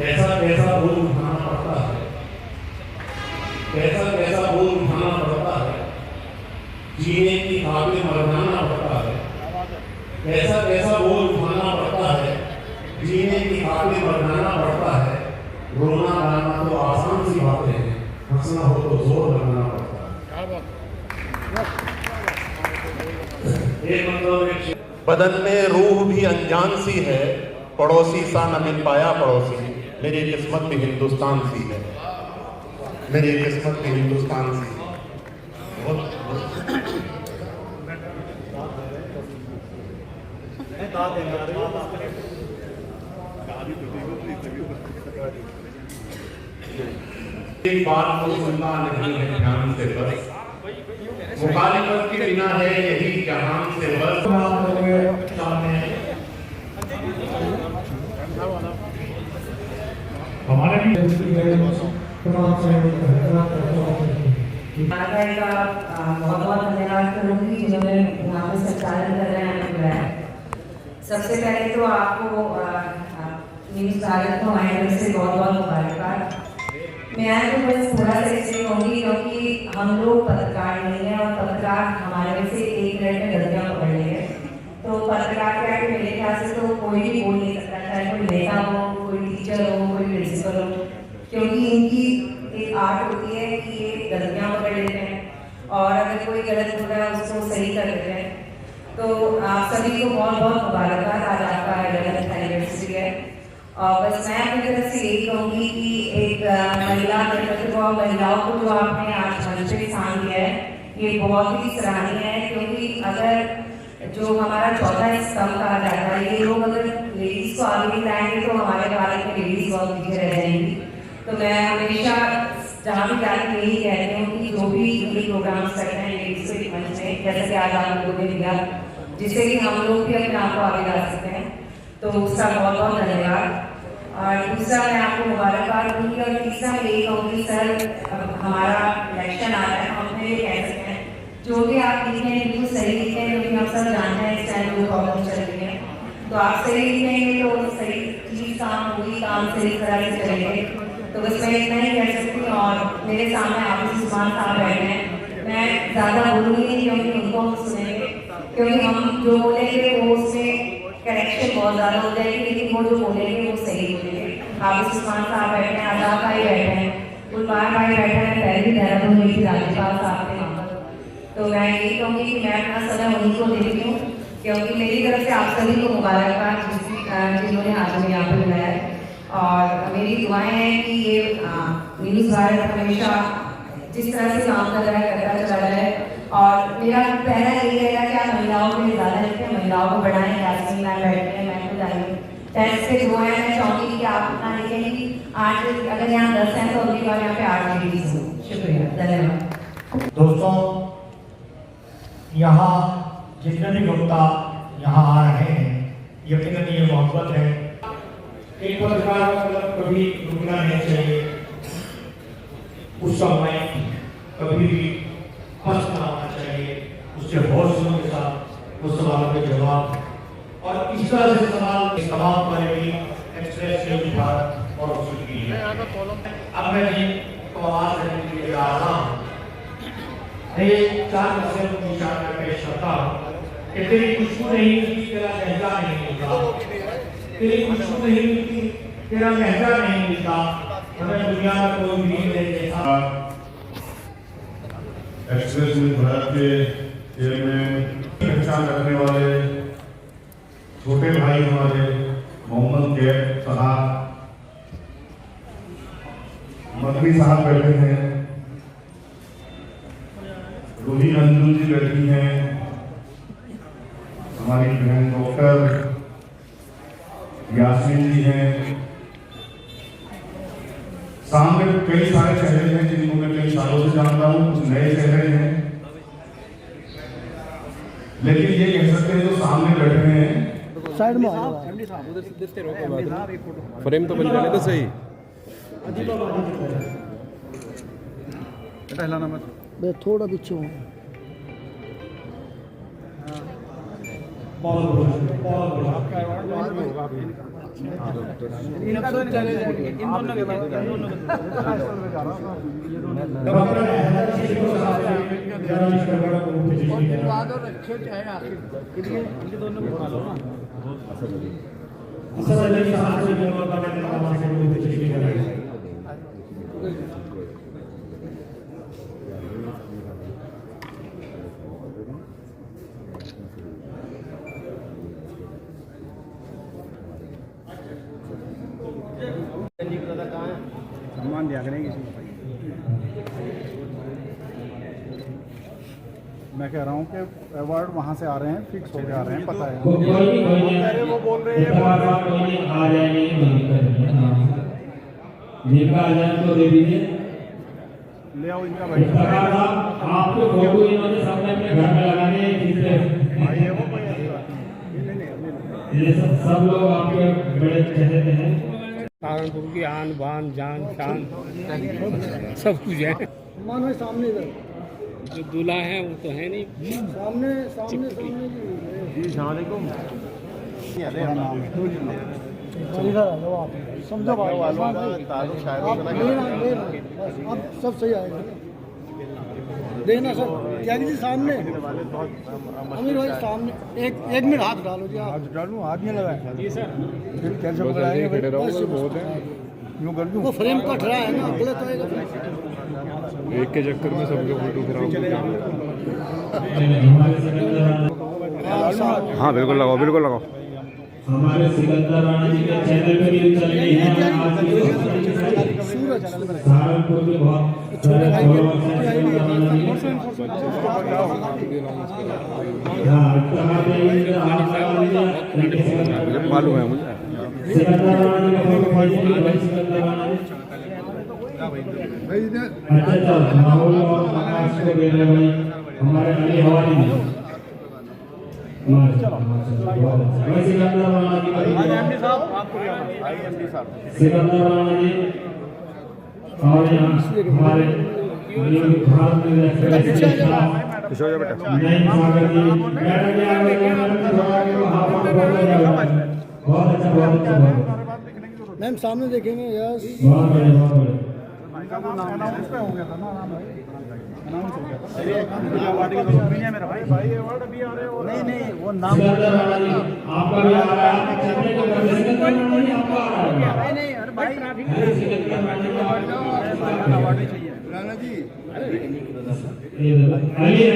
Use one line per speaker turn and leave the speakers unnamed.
कैसा कैसा बोझ उठाना पड़ता है, कैसा कैसा बोझ उठाना पड़ता है, जीने की खातिर मर जाना पड़ता है, कैसा कैसा बोझ उठाना पड़ता है, जीने की खातिर मर जाना पड़ता है। रोना गाना तो आसान सी बातें हैं, हंसना हो तो जोर लगाना पड़ता है। बदन में रूह भी अनजान सी है, पड़ोसी सा न मिल पाया पड़ोसी, मेरी किस्मत भी हिंदुस्तान सी है, मेरी किस्मत भी हिंदुस्तान सी है। एक बात को सुनना नहीं है ध्यान से बस, मुखालिफत के बिना है यही जहान से बस। हमारे
बहुत धन्यवाद करूंगी जिन्होंने यहाँ पे संचालन कर रहे हैं। सबसे पहले तो आपको न्यूज़ भारत को आए से बहुत बहुत मुबारकबाद। मैं आज तो बस थोड़ा सा इसलिए कहूँगी क्योंकि हम लोग पत्रकार नहीं हैं और पत्रकार हमारे में से एक मिनट में गलतियाँ पकड़ लेंगे, तो पत्रकार के आगे मेरे ख्याल से तो कोई भी बोल नहीं सकता, चाहे कोई नेता हो, कोई टीचर हो, कोई प्रिंसिपल हो, क्योंकि इनकी एक आर्ट होती है कि ये गलतियाँ पकड़ लेते हैं और अगर कोई गलत हो रहा है उसको सही कर देते हैं। तो आप सभी को बहुत बहुत मुबारकबाद, आज आपका 11th एनिवर्सरी है। और बस मैं अपनी तरफ से यही कहूँगी कि एक महिला नेतृत्व और महिलाओं को जो आपने आज मंच पे स्थान दिया है ये बहुत ही सराहनीय है, क्योंकि अगर जो हमारा चौथा स्तंभ कहा जाता है, ये लोग अगर लेडीज को आगे नहीं लाएंगे तो हमारे भारत में लेडीज बहुत पीछे रह जाएंगी। तो मैं हमेशा जहाँ भी जाके यही कहती हूँ कि जो भी ये प्रोग्राम्स करते हैं लेडीज के मंच में, जैसे कि आज आप लोगों ने दिया, जिससे कि हम लोग भी अपने आप को आगे ला सकते हैं, तो उसका बहुत बहुत धन्यवाद। और दूसरा मैं आपको मुबारकबाद दूँगी और तीसरा मैं यही कहूँगी सर, हमारा इलेक्शन आ रहा है, हम अपने लिए कह सकते हैं जो भी आप लिखें बिल्कुल सही लिखें, क्योंकि हम सब जानते हैं इस टाइम जो प्रॉब्लम चल रही है, तो आप सही लिखेंगे तो सही चीज़ काम होगी, काम सही तरह से चलेंगे। तो बस मैं इतना ही कह सकती हूँ। और मेरे सामने आबिद उस्मान साहब बैठे हैं, मैं ज़्यादा बोलूँगी नहीं क्योंकि उनको हम सुनेंगे, क्योंकि हम जो बोलेंगे वो उसमें करेक्शन बहुत ज़्यादा हो जाएगी, लेकिन वो जो बोलेंगे वो सही बोलेंगे। आबिद उस्मान साहब बैठे हैं, आजाद भाई बैठे हैं, गुलबार भाई बैठे हैं, पहली देहरादून हुई थी राज्यपाल साहब के वहाँ पर। तो मैं यही कहूँगी कि मैं अपना समय उन्हीं को देती हूँ, क्योंकि मेरी तरफ से आप सभी को मुबारकबाद जिन्होंने आज हमें यहाँ पर बुलाया है। और मेरी दुआएं हैं कि ये न्यूज़ भारत हमेशा जिस तरह से काम कर रहा है करता चला जाए। और मेरा पहला यही रहेगा कि आप महिलाओं के लिए ज़्यादा लिखें, महिलाओं को बढ़ाएं। यास्मीन मैम बैठते हैं, मैं तो जाएंगी टेस्ट के जो है, मैं चाहूँगी कि आप इतना लिखें कि 8, अगर यहाँ 10 हैं तो अगली बार यहाँ पे 8 लेडीज हो। शुक्रिया, धन्यवाद।
दोस्तों, यहाँ जितने भी वक्ता यहाँ आ रहे हैं, यकीनन ये मोहब्बत है। एक पत्रकार मतलब कभी रुकना नहीं चाहिए, उस समय कभी भी हंसना होना चाहिए, उसके हौसलों के साथ उस सवाल के जवाब। और इस तरह से सवाल तमाम पर भी एक्सप्रेस न्यूज़ भारत और उसकी की है। अब मैं जी को आवाज देने के लिए आ रहा हूँ, 4 मसले की निशान में पेश करता हूँ कि तेरी खुशबू नहीं मिलती, तेरा लहजा नहीं मिलता, तेरी खुशबू नहीं मिलती, तेरा लहजा नहीं मिलता, हमें दुनिया में कोई भी नहीं देखा।
एक्सप्रेस न्यूज़ भारत के चेयरमैन, पहचान रखने वाले छोटे भाई हमारे मोहम्मद कैफ साहब, मदनी साहब बैठे हैं, रूही अंजुम जी बैठी हैं, हमारी बहन डॉक्टर यास्मीन जी हैं, सामने कई सारे चेहरे हैं जिनको मैं कई सालों से जानता हूँ, कुछ नए चेहरे हैं, लेकिन ये कह सकते हैं जो सामने बैठे हैं
साइड में फ्रेम तो बन जाने तो सही। हिलाना मत, मैं थोड़ा पीछे हूँ।
बहुत डॉक्टर हैदर शेख साहब जर्नलिस्ट वगैरह को मुख्य सचिव असद अली साहब से जनरल का से मुख्य सचिव
सम्मान दिया करेंगे किसी को। मैं कह रहा हूँ कि अवार्ड वहाँ से आ रहे हैं, फिक्स होके आ रहे हैं, पता है। वो बोल रहे हैं
तो दे दीजिए।
ले आओ इनका
आपको फोटो इन्होंने सबने अपने घर में लगाने
भाई है वो कोई ऐसी बात नहीं।
ये सब लोग आपके बड़े चहेते हैं।
सहारनपुर की आन बान जान शान सब कुछ है।
मान भाई सामने इधर
जो दूल्हा है वो तो है नहीं।
सामने सामने सामने
जी सलामकुम।
इधर आ जाओ आप, समझो भाई
वालों का ताल्लुक शायद
आप लेना बस अब सब सही आएगा। देना सर त्यागी जी सामने, अमीर भाई सामने एक मिनट हाथ डालो जी। आप
हाथ डालूं, हाथ नहीं लगाया
जी सर।
फिर कैसे पकड़ाएंगे भाई? बहुत है यूँ कर दूं।
वो फ्रेम कट रहा है ना, गलत आएगा।
एक के चक्कर में सबके फोटो खराब हो गया। हाँ बिल्कुल लगाओ, बिल्कुल लगाओ।
हमारे सिकंदर राणा जी के चैनल पे भी चल रही है। सहारनपुर के बहुत
मालूम है मुझे।
सिकंदर राणा जी का सिकंदर राणा अच्छा माहौल और आकाश को देने वाले हमारे अली हवाली जी। सिकंदर राणा जी सिकंदर राणा जी और यहाँ हमारे भारत में बहुत अच्छा बहुत अच्छा।
मैम सामने देखेंगे। यस
बहुत बढ़िया बहुत बढ़िया।
अनाउंस पे हो गया था ना नाम भाई, अनाउंस हो गया था। अवार्ड की तो नहीं है मेरा भाई। भाई अवार्ड अभी आ रहे हो। नहीं वो नाम
सिकंदर राणा जी आपका भी आ रहा है। आपके चैनल के ऊपर सिकंदर राणा जी आपका आ रहा है।
नहीं अरे भाई
सिकंदर राणा जी का
अवार्ड चाहिए राणा जी।
अली